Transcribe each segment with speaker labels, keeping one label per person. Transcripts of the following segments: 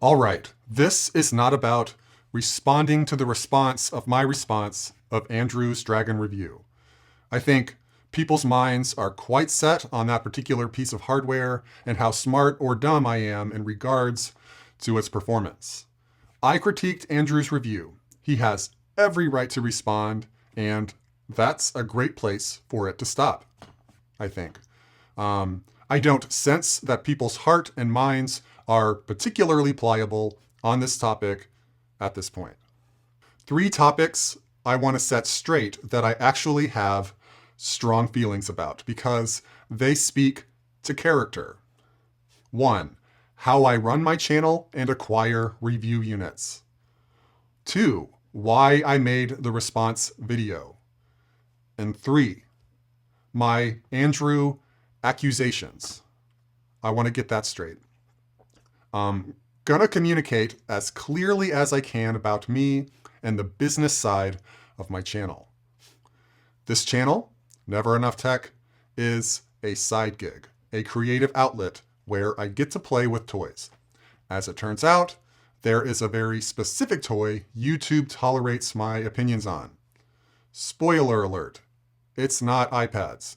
Speaker 1: All right, this is not about responding to the response of my response of Andrew's Dragon review. I think people's minds are quite set on that particular piece of hardware and how smart or dumb I am in regards to its performance. I critiqued Andrew's review. He has every right to respond, and that's a great place for it to stop, I think. I don't sense that people's heart and minds are particularly pliable on this topic at this point. 3 topics I want to set straight that I actually have strong feelings about because they speak to character. 1. How I run my channel and acquire review units. 2. Why I made the response video. And 3. My Andrew accusations. I want to get that straight. I'm gonna communicate as clearly as I can about me and the business side of my channel. This channel, Never Enough Tech, is a side gig, a creative outlet where I get to play with toys. As it turns out, there is a very specific toy YouTube tolerates my opinions on. Spoiler alert, it's not iPads.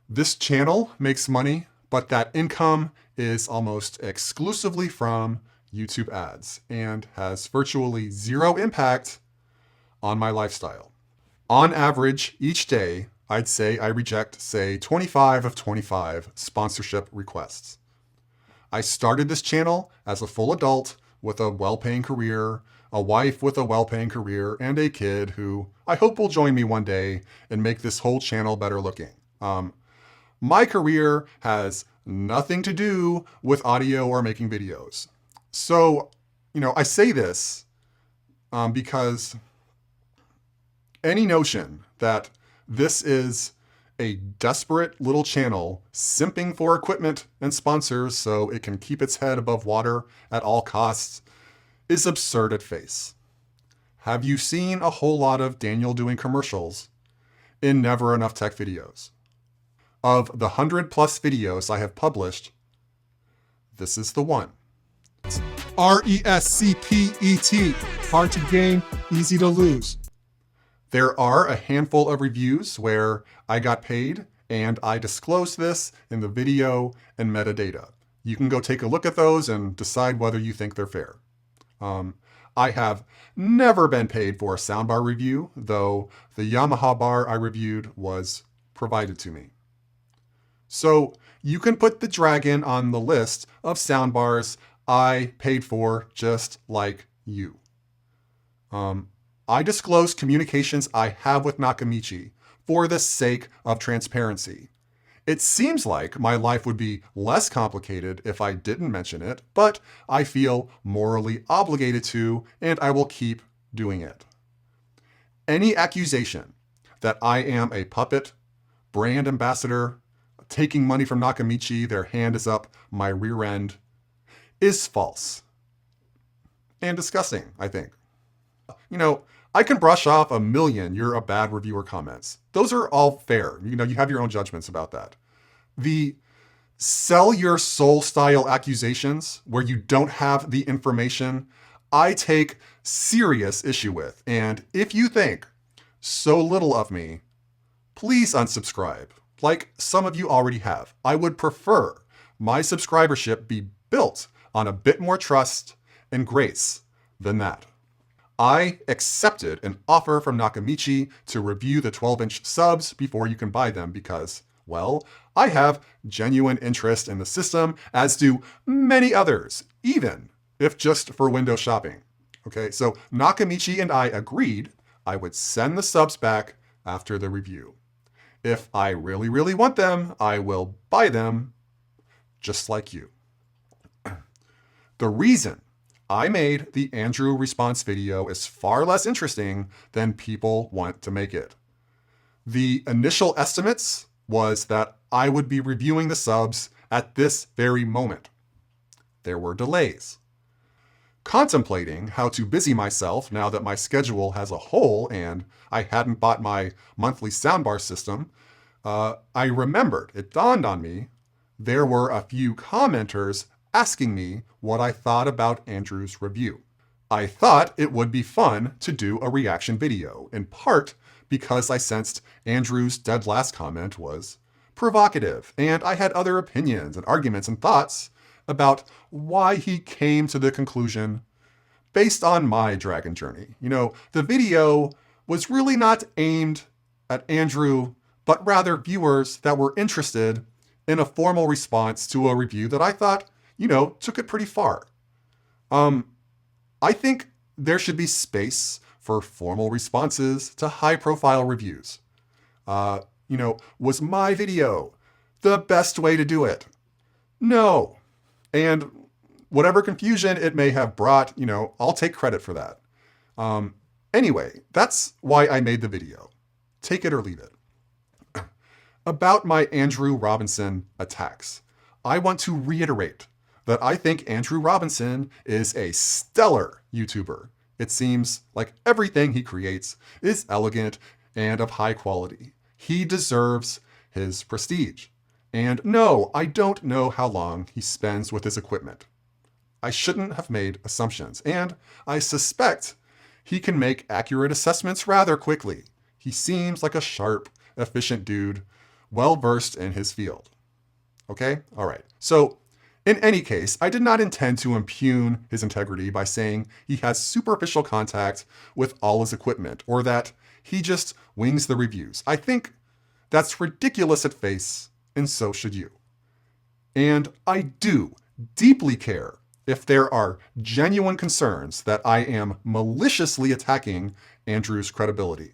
Speaker 1: This channel makes money, but that income is almost exclusively from YouTube ads and has virtually zero impact on my lifestyle. On average, each day, I'd say I reject, say, 25 of 25 sponsorship requests. I started this channel as a full adult with a well-paying career, a wife with a well-paying career, and a kid who I hope will join me one day and make this whole channel better looking. My career has nothing to do with audio or making videos. So, I say this because any notion that this is a desperate little channel simping for equipment and sponsors so it can keep its head above water at all costs is absurd at face. Have you seen a whole lot of Daniel doing commercials in Never Enough Tech videos? Of the 100+ videos I have published, this is the one. RESCPET. Hard to gain, easy to lose. There are a handful of reviews where I got paid, and I disclose this in the video and metadata. You can go take a look at those and decide whether you think they're fair. I have never been paid for a soundbar review, though the Yamaha bar I reviewed was provided to me. So you can put the Dragon on the list of soundbars I paid for just like you. I disclose communications I have with Nakamichi for the sake of transparency. It seems like my life would be less complicated if I didn't mention it, but I feel morally obligated to, and I will keep doing it. Any accusation that I am a puppet, brand ambassador, taking money from Nakamichi, their hand is up my rear end, is false. And disgusting, I think. I can brush off a million "you're a bad reviewer" comments. Those are all fair. You have your own judgments about that. The sell your soul style accusations where you don't have the information, I take serious issue with. And if you think so little of me, please unsubscribe, like some of you already have. I would prefer my subscribership be built on a bit more trust and grace than that. I accepted an offer from Nakamichi to review the 12-inch subs before you can buy them because, well, I have genuine interest in the system, as do many others, even if just for window shopping. Okay, so Nakamichi and I agreed I would send the subs back after the review. If I really, really want them, I will buy them just like you. The reason I made the Andrew response video is far less interesting than people want to make it. The initial estimates was that I would be reviewing the subs at this very moment. There were delays. Contemplating how to busy myself now that my schedule has a hole and I hadn't bought my monthly soundbar system, I remembered, it dawned on me, there were a few commenters asking me what I thought about Andrew's review. I thought it would be fun to do a reaction video, in part because I sensed Andrew's dead last comment was provocative, and I had other opinions and arguments and thoughts about why he came to the conclusion based on my dragon journey. The video was really not aimed at Andrew, but rather viewers that were interested in a formal response to a review that I thought, took it pretty far. I think there should be space for formal responses to high-profile reviews. Was my video the best way to do it? No. And whatever confusion it may have brought, I'll take credit for that. Anyway, that's why I made the video. Take it or leave it. About my Andrew Robinson attacks, I want to reiterate that I think Andrew Robinson is a stellar YouTuber. It seems like everything he creates is elegant and of high quality. He deserves his prestige. And no, I don't know how long he spends with his equipment. I shouldn't have made assumptions, and I suspect he can make accurate assessments rather quickly. He seems like a sharp, efficient dude, well-versed in his field. Okay? All right. So, in any case, I did not intend to impugn his integrity by saying he has superficial contact with all his equipment, or that he just wings the reviews. I think that's ridiculous at face, and so should you. And I do deeply care if there are genuine concerns that I am maliciously attacking Andrew's credibility.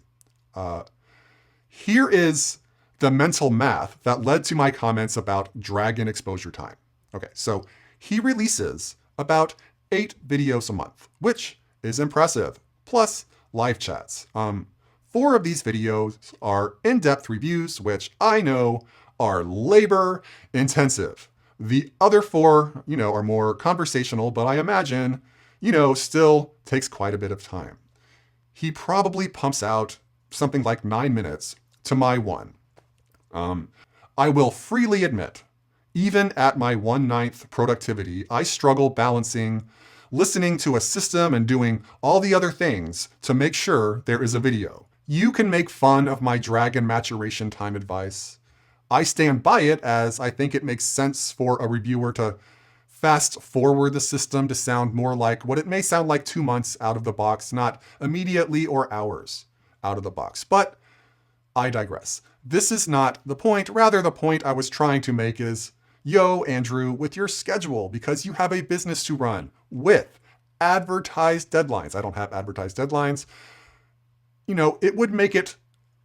Speaker 1: Here is the mental math that led to my comments about dragon exposure time. Okay, so he releases about 8 videos a month, which is impressive, plus live chats. 4 of these videos are in-depth reviews, which I know are labor intensive. The other 4, are more conversational, but I imagine, still takes quite a bit of time. He probably pumps out something like 9 minutes to my one. I will freely admit, even at my 1/9 productivity, I struggle balancing listening to a system and doing all the other things to make sure there is a video. You can make fun of my dragon maturation time advice. I stand by it as I think it makes sense for a reviewer to fast forward the system to sound more like what it may sound like 2 months out of the box, not immediately or hours out of the box. But I digress. This is not the point. Rather, the point I was trying to make is, yo, Andrew, with your schedule, because you have a business to run with advertised deadlines. I don't have advertised deadlines. It would make it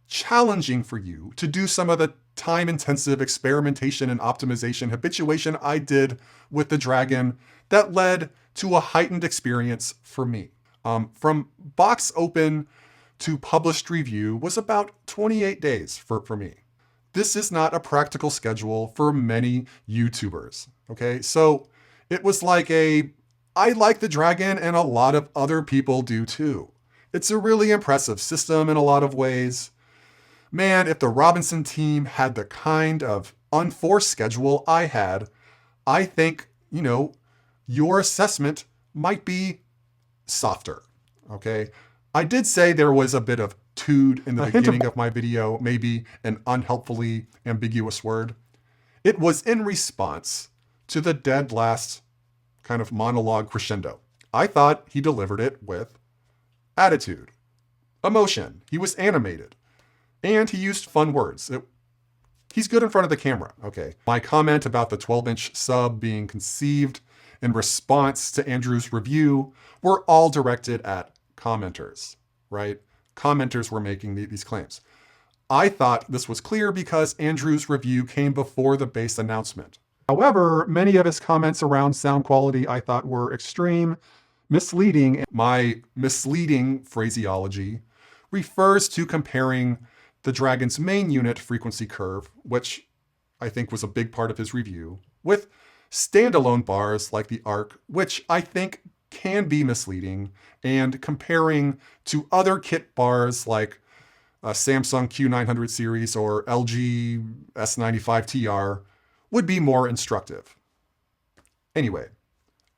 Speaker 1: challenging for you to do some of the time-intensive experimentation and optimization habituation I did with the dragon that led to a heightened experience for me. From box open to published review was about 28 days for me. This is not a practical schedule for many YouTubers, okay? So it was like I like the dragon and a lot of other people do too. It's a really impressive system in a lot of ways. Man, if the Robinson team had the kind of unforced schedule I had, I think, your assessment might be softer, okay? I did say there was a bit of "tude" in the beginning of my video, maybe an unhelpfully ambiguous word. It was in response to the dead last kind of monologue crescendo. I thought he delivered it with attitude, emotion. He was animated, and he used fun words. He's good in front of the camera, okay? My comment about the 12-inch sub being conceived in response to Andrew's review were all directed at commenters, right? Commenters were making these claims. I thought this was clear because Andrew's review came before the base announcement. However, many of his comments around sound quality I thought were extreme, misleading. My misleading phraseology refers to comparing the dragon's main unit frequency curve, which I think was a big part of his review, with standalone bars like the arc, which I think can be misleading, and comparing to other kit bars like a Samsung Q900 series or LG S95 TR would be more instructive. Anyway,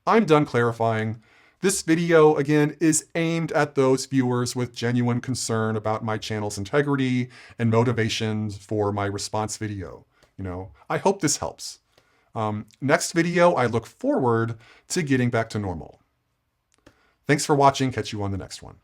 Speaker 1: I'm done clarifying. This video, again, is aimed at those viewers with genuine concern about my channel's integrity and motivations for my response video. I hope this helps. Next video, I look forward to getting back to normal. Thanks for watching. Catch you on the next one.